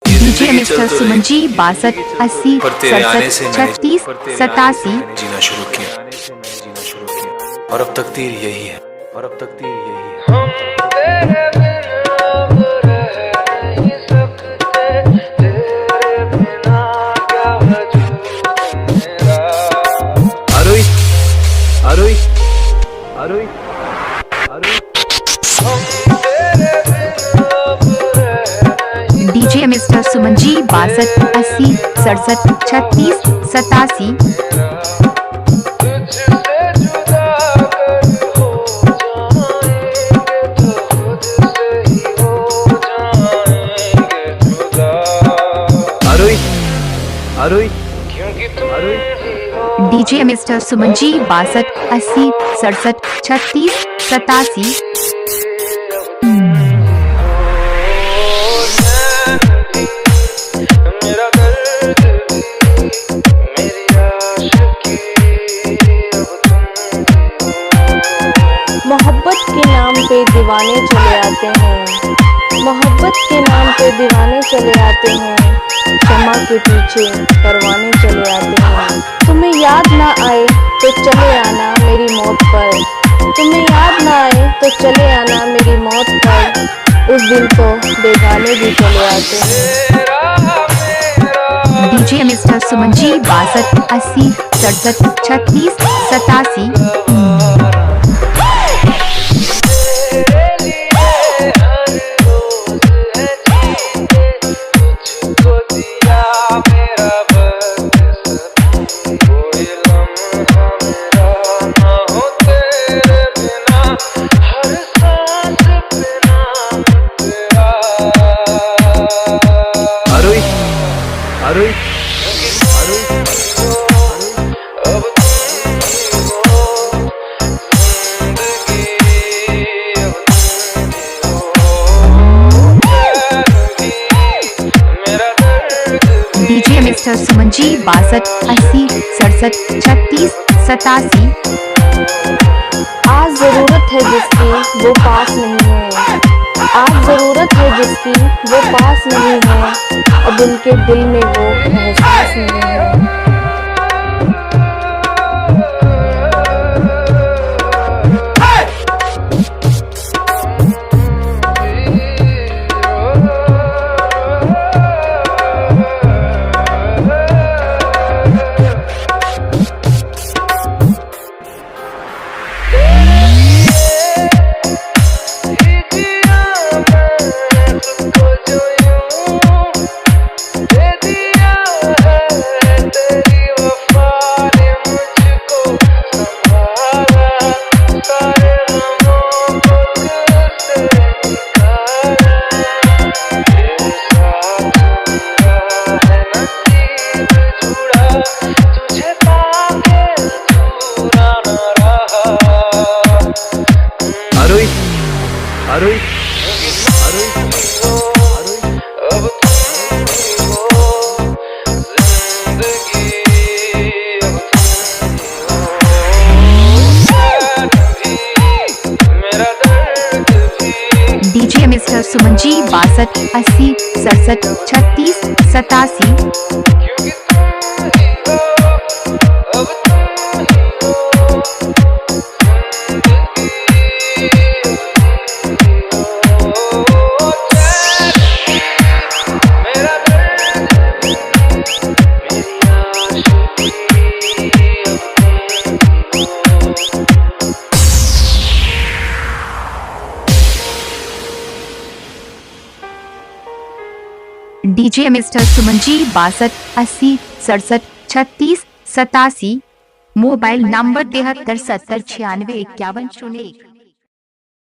DJ mister Suman ji 62 80 67 36 87 जीना शुरू किया और अब तकदीर यही है हम तेरे बिना अब रह नहीं सकते, तेरे बिना क्या वजूद मेरा। आरोही आरोही आरोही आरोही हम तेरे बिना अब रह नहीं। DJ mister Suman ji 62 80 67 36 87 DJ mister Suman ji 62 80 67 36 87 मोहब्बत के नाम पे दीवाने चले आते हैं, मोहब्बत के नाम पे दीवाने चले आते हैं, क्षमा के पीछे परवाने चले आते हैं। तुम्हें याद ना आए तो चले आना मेरी मौत पर, तुम्हें याद ना आए तो चले आना मेरी मौत पर, उस दिल को बेगाने भी चले आते हैं। DJ mister Suman ji 62 80 67 36 87 DJ mister Suman ji 62 80 67 36 87 आज जरूरत है जिसकी वो पास नहीं है, आज जरूरत है जिसकी वो पास नहीं है, अब उनके दिल में वो एहसास नहीं है। DJ mister Suman ji 62 80 67 36 87 DJ mister Suman ji 62 80 67 36 87 mobile number 73 70 96 51 01।